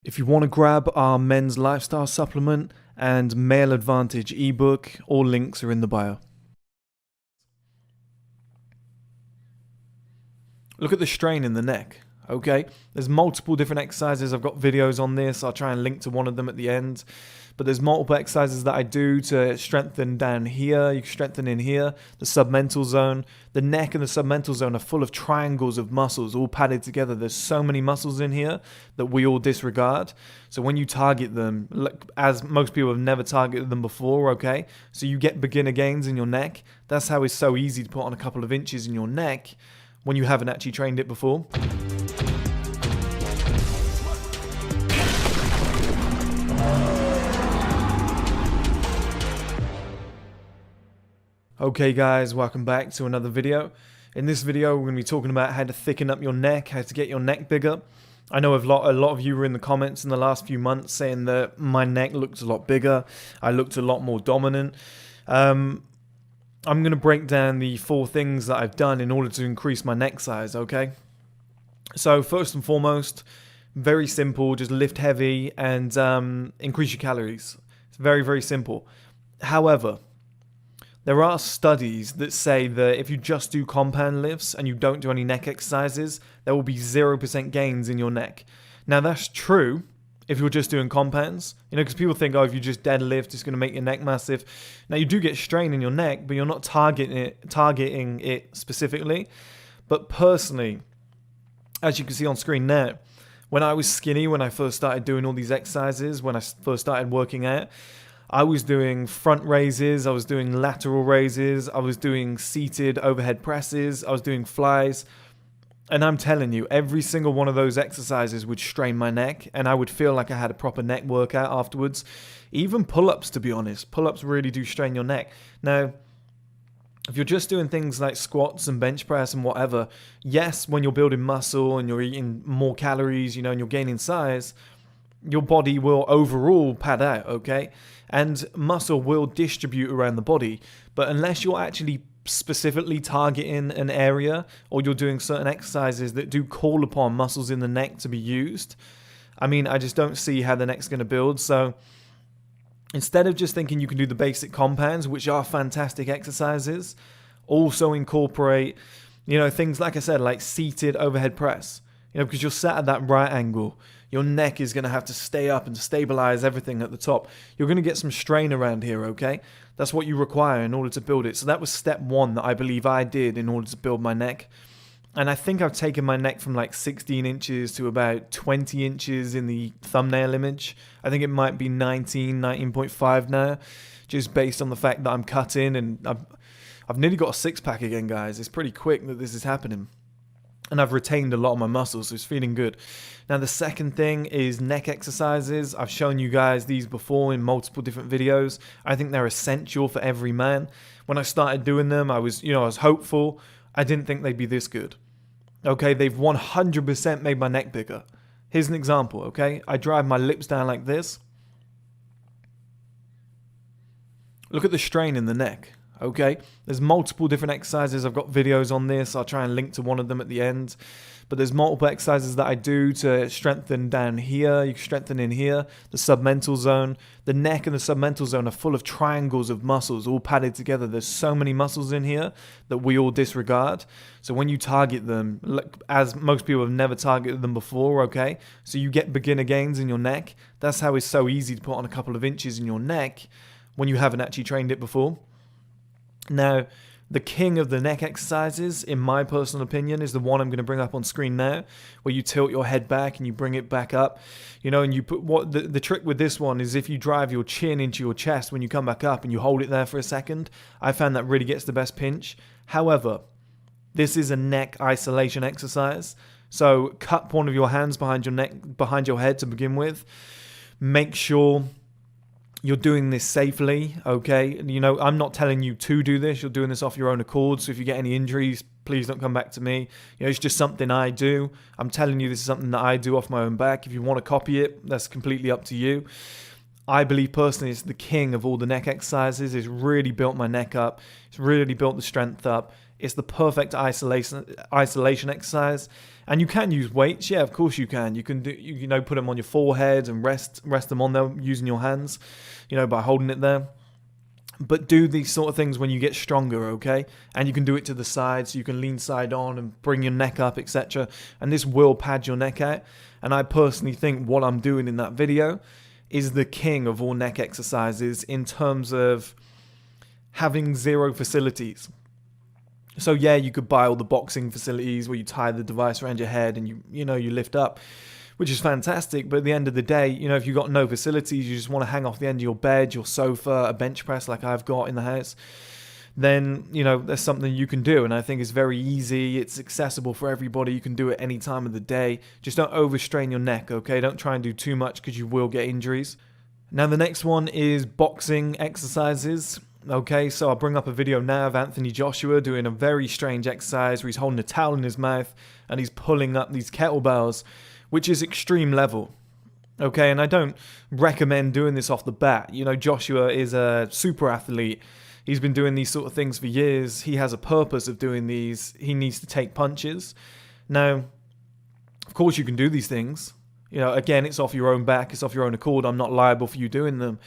If you want to grab our men's lifestyle supplement and male advantage ebook, all links are in the bio. Look at the strain in the neck, okay? There's multiple different exercises. I've got videos on this. I'll try and link to one of them at the end. But there's multiple exercises that I do to strengthen down here. You can strengthen in here, the submental zone. The neck and the submental zone are full of triangles of muscles all padded together. There's so many muscles in here that we all disregard. So when you target them, as most people have never targeted them before, okay? So you get beginner gains in your neck. That's how it's so easy to put on a couple of inches in your neck when you haven't actually trained it before. Okay guys, welcome back to another video. In this video we're going to be talking about how to thicken up your neck, how to get your neck bigger. I know a lot of you were in the comments in the last few months saying that my neck looked a lot bigger, I looked a lot more dominant. I'm going to break down the 4 things that I've done in order to increase my neck size, okay? So first and foremost, very simple, just lift heavy and increase your calories. It's very, very simple. However, there are studies that say that if you just do compound lifts and you don't do any neck exercises, there will be 0% gains in your neck. Now that's true if you're just doing compounds, because people think, oh, if you just deadlift, it's going to make your neck massive. Now you do get strain in your neck, but you're not targeting it specifically. But personally, as you can see on screen now, when I was skinny, when I first started doing all these exercises, when I first started working out, I was doing front raises, I was doing lateral raises, I was doing seated overhead presses, I was doing flies. And I'm telling you, every single one of those exercises would strain my neck, and I would feel like I had a proper neck workout afterwards. Even pull-ups, to be honest. Pull-ups really do strain your neck. Now, if you're just doing things like squats and bench press and whatever, yes, when you're building muscle and you're eating more calories, and you're gaining size, your body will overall pad out, okay? And muscle will distribute around the body. But unless you're actually specifically targeting an area, or you're doing certain exercises that do call upon muscles in the neck to be used, I just don't see how the neck's going to build. So instead of just thinking you can do the basic compounds, which are fantastic exercises, also incorporate, things like I said, like seated overhead press, because you're sat at that right angle. Your neck is going to have to stay up and stabilize everything at the top. You're going to get some strain around here, okay? That's what you require in order to build it. So that was step 1 that I believe I did in order to build my neck. And I think I've taken my neck from like 16 inches to about 20 inches in the thumbnail image. I think it might be 19.5 now, just based on the fact that I'm cutting, and I've nearly got a 6-pack again, guys. It's pretty quick that this is happening. And I've retained a lot of my muscles, so it's feeling good. Now, the second thing is neck exercises. I've shown you guys these before in multiple different videos. I think they're essential for every man. When I started doing them, I was hopeful. I didn't think they'd be this good. Okay, they've 100% made my neck bigger. Here's an example, okay? I drive my lips down like this. Look at the strain in the neck. Okay, there's multiple different exercises. I've got videos on this. I'll try and link to one of them at the end. But there's multiple exercises that I do to strengthen down here. You can strengthen in here, the submental zone. The neck and the submental zone are full of triangles of muscles all padded together. There's so many muscles in here that we all disregard. So when you target them, as most people have never targeted them before, okay? So you get beginner gains in your neck. That's how it's so easy to put on a couple of inches in your neck when you haven't actually trained it before. Now, the king of the neck exercises, in my personal opinion, is the one I'm going to bring up on screen now, where you tilt your head back and you bring it back up, and you put the trick with this one is if you drive your chin into your chest when you come back up and you hold it there for a second. I found that really gets the best pinch. However, this is a neck isolation exercise, so cup one of your hands behind your neck, behind your head to begin with. Make sure you're doing this safely, okay? I'm not telling you to do this. You're doing this off your own accord. So if you get any injuries, please don't come back to me. It's just something I do. I'm telling you this is something that I do off my own back. If you want to copy it, that's completely up to you. I believe personally it's the king of all the neck exercises. It's really built my neck up. It's really built the strength up. It's the perfect isolation exercise. And you can use weights. Yeah, of course you can. You can do, you know, put them on your forehead and rest them on there using your hands, you know, by holding it there. But do these sort of things when you get stronger, okay? And you can do it to the side, so you can lean side on and bring your neck up, etc. And this will pad your neck out. And I personally think what I'm doing in that video is the king of all neck exercises in terms of having zero facilities. So yeah, you could buy all the boxing facilities where you tie the device around your head and you lift up, which is fantastic. But at the end of the day, you know, if you've got no facilities, you just want to hang off the end of your bed, your sofa, a bench press like I've got in the house, then, you know, there's something you can do. And I think it's very easy. It's accessible for everybody. You can do it any time of the day. Just don't overstrain your neck, okay? Don't try and do too much because you will get injuries. Now, the next one is boxing exercises. Okay, so I'll bring up a video now of Anthony Joshua doing a very strange exercise where he's holding a towel in his mouth and he's pulling up these kettlebells, which is extreme level. Okay, and I don't recommend doing this off the bat. You know, Joshua is a super athlete. He's been doing these sort of things for years. He has a purpose of doing these. He needs to take punches. Now, of course you can do these things. You know, again, it's off your own back. It's off your own accord. I'm not liable for you doing them.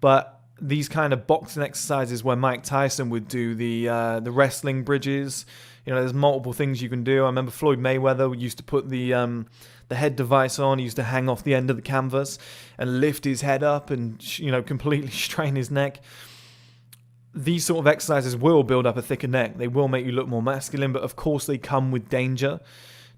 But these kind of boxing exercises where Mike Tyson would do the wrestling bridges, you know, there's multiple things you can do. I remember Floyd Mayweather used to put the head device on. He used to hang off the end of the canvas and lift his head up and, you know, completely strain his neck. These sort of exercises will build up a thicker neck. They will make you look more masculine, but of course they come with danger.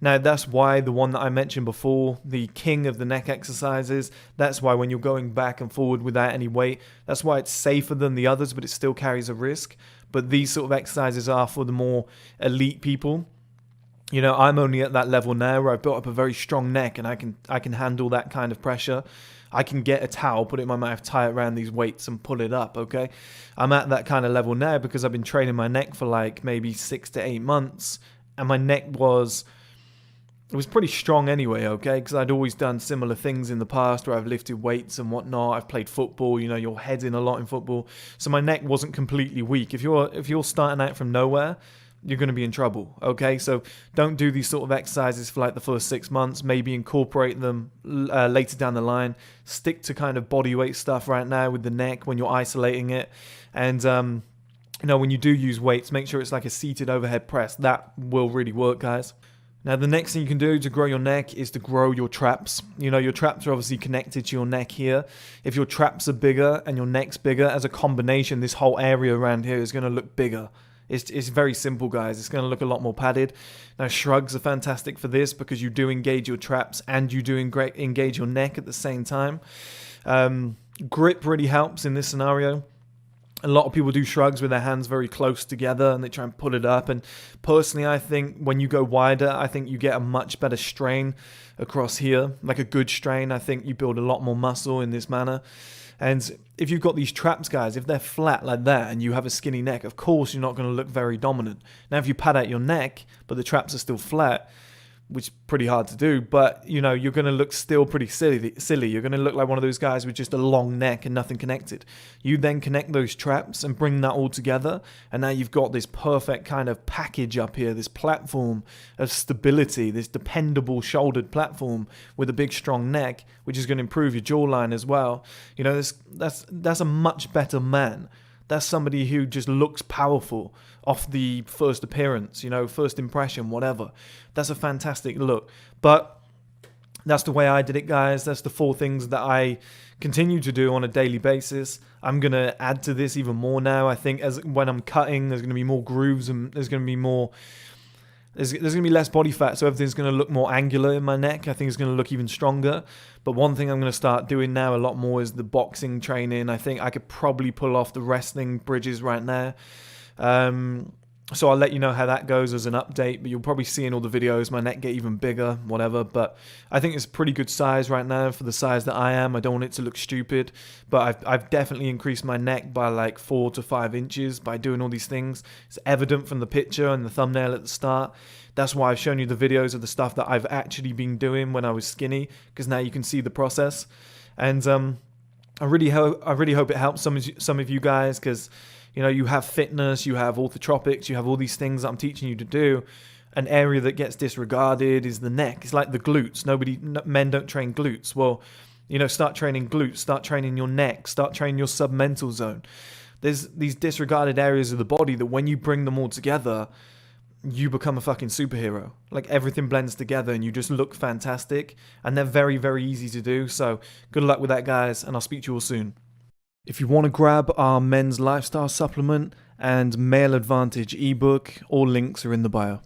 Now, that's why the one that I mentioned before, the king of the neck exercises, that's why when you're going back and forward without any weight, that's why it's safer than the others, but it still carries a risk. But these sort of exercises are for the more elite people. You know, I'm only at that level now where I've built up a very strong neck and I can handle that kind of pressure. I can get a towel, put it in my mouth, tie it around these weights and pull it up, okay? I'm at that kind of level now because I've been training my neck for like maybe 6 to 8 months, and my neck was pretty strong anyway, okay? Because I'd always done similar things in the past where I've lifted weights and whatnot. I've played football, you know, your head's in a lot in football. So my neck wasn't completely weak. If you're starting out from nowhere, you're going to be in trouble, okay? So don't do these sort of exercises for like the first 6 months. Maybe incorporate them later down the line. Stick to kind of body weight stuff right now with the neck when you're isolating it. And, you know, when you do use weights, make sure it's like a seated overhead press. That will really work, guys. Now, the next thing you can do to grow your neck is to grow your traps. You know, your traps are obviously connected to your neck here. If your traps are bigger and your neck's bigger, as a combination, this whole area around here is going to look bigger. It's very simple, guys. It's going to look a lot more padded. Now, shrugs are fantastic for this because you do engage your traps and you do engage your neck at the same time. Grip really helps in this scenario. A lot of people do shrugs with their hands very close together and they try and pull it up. And personally, I think when you go wider, I think you get a much better strain across here, like a good strain. I think you build a lot more muscle in this manner. And if you've got these traps, guys, if they're flat like that and you have a skinny neck, of course you're not going to look very dominant. Now, if you pad out your neck, but the traps are still flat, which is pretty hard to do, but, you know, you're going to look still pretty silly. You're going to look like one of those guys with just a long neck and nothing connected. You then connect those traps and bring that all together, and now you've got this perfect kind of package up here, this platform of stability, this dependable shouldered platform with a big strong neck, which is going to improve your jawline as well. You know, that's a much better man. That's somebody who just looks powerful off the first appearance, you know, first impression, whatever. That's a fantastic look. But that's the way I did it, guys. That's the 4 things that I continue to do on a daily basis. I'm going to add to this even more now. I think when I'm cutting, there's going to be more grooves and there's going to be more... There's going to be less body fat, so everything's going to look more angular in my neck. I think it's going to look even stronger. But one thing I'm going to start doing now a lot more is the boxing training. I think I could probably pull off the wrestling bridges right now. So I'll let you know how that goes as an update, but you'll probably see in all the videos my neck get even bigger, whatever. But I think it's a pretty good size right now for the size that I am. I don't want it to look stupid, but I've definitely increased my neck by like 4 to 5 inches by doing all these things. It's evident from the picture and the thumbnail at the start. That's why I've shown you the videos of the stuff that I've actually been doing when I was skinny, because now you can see the process. And I really hope it helps some of you guys, because You know, you have fitness, you have orthotropics, you have all these things that I'm teaching you to do. An area that gets disregarded is the neck. It's like the glutes. Men don't train glutes. Well, you know, start training glutes, start training your neck, start training your submental zone. There's these disregarded areas of the body that when you bring them all together, you become a fucking superhero. Like, everything blends together and you just look fantastic. And they're very, very easy to do. So good luck with that, guys, and I'll speak to you all soon. If you want to grab our men's lifestyle supplement and male advantage ebook, all links are in the bio.